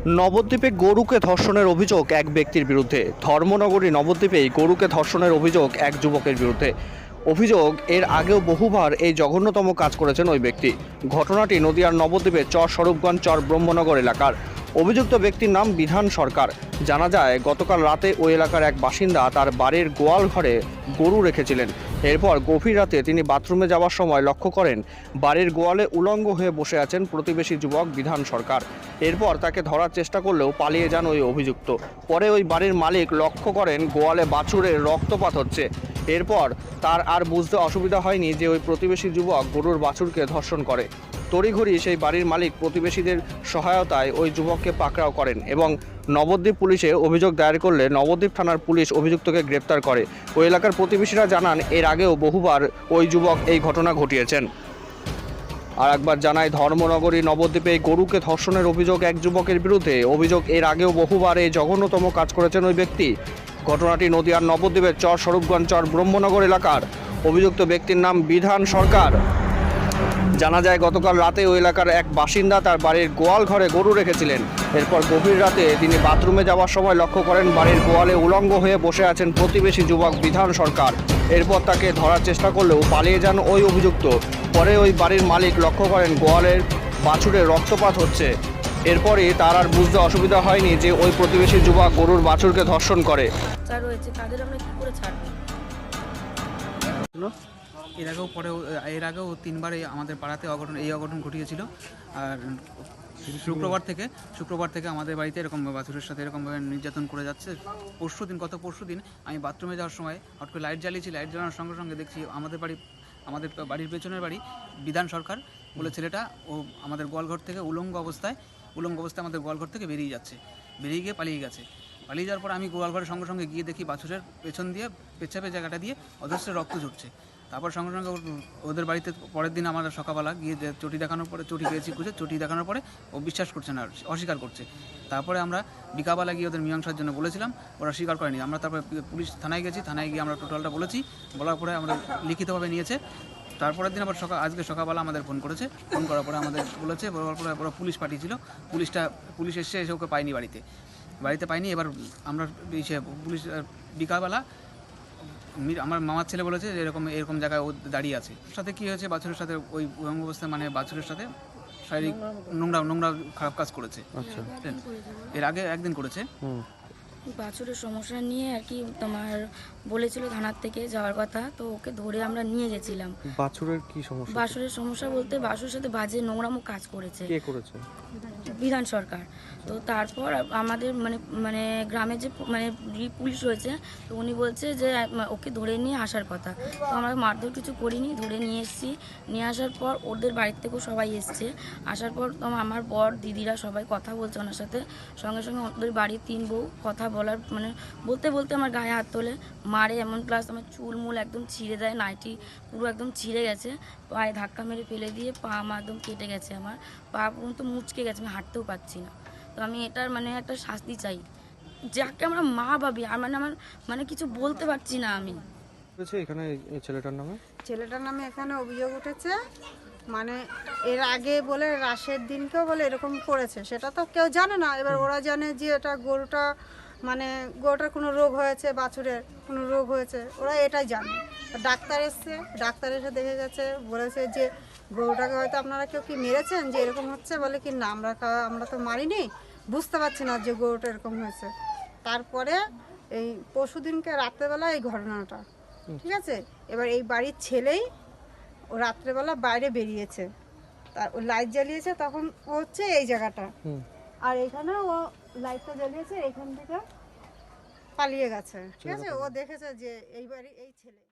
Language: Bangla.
নবদ্বীপে গরুকে ধর্ষণের অভিযোগ এক ব্যক্তির বিরুদ্ধে। ধর্মনগরী নবদ্বীপেই গরুকে ধর্ষণের অভিযোগ এক যুবকের বিরুদ্ধে। অভিযোগ, এর আগেও বহুবার এই জঘন্যতম কাজ করেছেন ওই ব্যক্তি। ঘটনাটি নদিয়ার নবদ্বীপের চর স্বরূপগঞ্জ চর ব্রহ্মনগর এলাকার। অভিযুক্ত ব্যক্তির নাম বিধান সরকার। জানা যায়, গতকাল রাতে ওই এলাকার এক বাসিন্দা তার বাড়ির গোয়াল ঘরে গরু রেখেছিলেন। এরপর গভীর রাতে তিনি বাথরুমে যাওয়ার সময় লক্ষ্য করেন বাড়ির গোয়ালে উলঙ্গ হয়ে বসে আছেন প্রতিবেশী যুবক বিধান সরকার। এরপর তাকে ধরার চেষ্টা করলেও পালিয়ে যান ওই অভিযুক্ত। পরে ওই বাড়ির মালিক লক্ষ্য করেন গোয়ালে বাছুরের রক্তপাত হচ্ছে। এরপর তার আর বুঝতে অসুবিধা হয়নি যে ওই প্রতিবেশী যুবক গরুর বাছুরকে ধর্ষণ করে। তড়িঘড়ি সেই বাড়ির মালিক প্রতিবেশীদের সহায়তায় ওই যুবককে পাকড়াও করেন এবং নবদ্বীপ পুলিশে অভিযোগ দায়ের করলে নবদ্বীপ থানার পুলিশ অভিযুক্তকে গ্রেপ্তার করে। ওই এলাকার প্রতিবেশীরা জানান, এর আগেও বহুবার ওই যুবক এই ঘটনা ঘটিয়েছেন। আর একবার জানায়, ধর্মনগরী নবদ্বীপে গরুকে ধর্ষণের অভিযোগ এক যুবকের বিরুদ্ধে। অভিযোগ, এর আগেও বহুবার এই জঘন্যতম কাজ করেছেন ওই ব্যক্তি। ঘটনাটি নদিয়ার নবদ্বীপের চর স্বরূপগঞ্জ চর ব্রহ্মনগর এলাকার। অভিযুক্ত ব্যক্তির নাম বিধান সরকার। জানা যায়, গতকাল রাতে ওই এলাকার এক বাসিন্দা তার বাড়ির গোয়াল ঘরে গরু রেখেছিলেন। এরপর গভীর রাতে তিনি বাথরুমে যাওয়ার সময় লক্ষ্য করেন বাড়ির গোয়ালে উলঙ্গ হয়ে বসে আছেন প্রতিবেশী যুবক বিধান সরকার। এরপর তাকে ধরার চেষ্টা করলেও পালিয়ে যান ওই অভিযুক্ত। পরে ওই বাড়ির মালিক লক্ষ্য করেন গোয়ালের বাছুরের রক্তপাত হচ্ছে। এরপরই তার আর বুঝতে অসুবিধা হয়নি যে ওই প্রতিবেশী যুবক গরুর বাছুরকে ধর্ষণ করে। তাদের আমরা কি করে ছাড়বো? এর আগেও তিনবার আমাদের পাড়াতে এই অঘটন ঘটিয়েছিল। আর শুক্রবার থেকে আমাদের বাড়িতে এরকম বাছুরের সাথে এরকমভাবে নির্যাতন করে যাচ্ছে। গত পরশু দিন আমি বাথরুমে যাওয়ার সময় হঠাৎ করে লাইট জ্বালিয়েছি। লাইট জ্বালানোর সঙ্গে সঙ্গে দেখছি আমাদের বাড়ির পেছনের বাড়ি বিধান সরকার বলে ছেলেটা ও আমাদের গোয়ালঘর থেকে উলঙ্গ অবস্থায় আমাদের গোয়ালঘর থেকে বেরিয়ে গিয়ে পালিয়ে গেছে। পালিয়ে যাওয়ার পর আমি গোয়ালঘরের সঙ্গে সঙ্গে গিয়ে দেখি বাছুরের পেছন দিয়ে পেছাপের জায়গাটা দিয়ে অজস্র রক্ত ঝরছে। তারপর সঙ্গে সঙ্গে ওদের বাড়িতে পরের দিন আমরা সকালবেলা গিয়ে চটি পেয়েছি খুঁজে চটি দেখানোর পরে ও বিশ্বাস করছে না, অস্বীকার করছে। তারপরে আমরা বিকালবেলা গিয়ে ওদের মীমাংসার জন্য বলেছিলাম, ওরা স্বীকার করেনি। আমরা তারপরে পুলিশ থানায় গেছি, থানায় গিয়ে আমরা টোটালটা বলেছি। বলার পরে আমরা লিখিতভাবে নিয়েছে। তারপরের দিন আবার আজকে সকালবেলা আমাদের ফোন করার পরে আমাদের বলার পরে ওরা পুলিশ পাঠিয়েছিল। পুলিশ এসে ওকে পাইনি, বাড়িতে পাইনি। এবার আমরা পুলিশ বিকালবেলা আমার মামার ছেলে বলেছে যে এরকম জায়গায় ও দাঁড়িয়ে আছে। সাথে কি হয়েছে, বাছুরের সাথে ওই অবস্থায় বাছুরের সাথে শারীরিক নোংরা খারাপ কাজ করেছে। এর আগে একদিন করেছে। বাছুরের সমস্যা নিয়ে আর কি তোমার বলেছিল থানার থেকে যাওয়ার কথা, তো ওকে ধরে আমরা নিয়ে গেছিলাম। বাছুরের কি সমস্যা? বাছুরের সমস্যা বলতে বাছুরের সাথে বাজে নোংরামো কাজ করেছে। কে করেছে? বিধান সরকার। তো তারপর আমাদের মানে গ্রামে যে পুলিশ রয়েছে, তো উনি বলছে যে ওকে ধরে নিয়ে আসার কথা। তো আমরা মারধর কিছু করিনি, ধরে নিয়ে এসেছি। নিয়ে আসার পর ওদের বাড়ির থেকেও সবাই এসছে। আসার পর আমার বর দিদিরা সবাই কথা বলছে ওনার সাথে। সঙ্গে সঙ্গে ওদের বাড়ির 3 বউ কথা বলার বলতে বলতে আমার গায়ে হাত তোলে, মারে এমন, প্লাস আমার চুলমুল একদম ছিঁড়ে দেয়, নাইটি পুরো একদম ছিঁড়ে গেছে। পায়ে ধাক্কা মেরে ফেলে দিয়ে পা আমার একদম কেটে গেছে, আমার পা পর্যন্ত মুচকে গেছে, আমি হাঁটতেও পারছি না। তো আমি এটার একটা শাস্তি চাই, যাকে আমরা মা ভাবি। আমার কিছু বলতে পারছি না আমি। এখানে ছেলেটার নামে এখানে অভিযোগ উঠেছে। এর আগে বলে রাশের দিনকেও বলে এরকম করেছে, সেটা তো কেউ জানে না। এবার ওরা জানে যে এটা গরুটার কোনো রোগ হয়েছে, বাছুরের কোনো রোগ হয়েছে, ওরা এটাই জানে। ডাক্তার এসে দেখে গেছে, বলেছে যে গরুটাকে হয়তো আপনারা কেউ কি মেরেছেন যে এরকম হচ্ছে। বলে কি না, আমরা তো মারিনি, বুঝতে পারছি না যে গরুটা এরকম হয়েছে। তারপরে এই পরশুদিনকে রাত্রেবেলা এই ঘটনাটা, ঠিক আছে। এবার এই বাড়ির ছেলেই ও রাত্রেবেলা বাইরে বেরিয়েছে, তার ও লাইট জ্বালিয়েছে, তখন ও হচ্ছে এই জায়গাটা, আর এখানে ও লাইটটা জ্বালিয়েছে, এখান থেকে পালিয়ে গেছে, ঠিক আছে। ও দেখেছে যে এই বাড়ি এই ছেলে।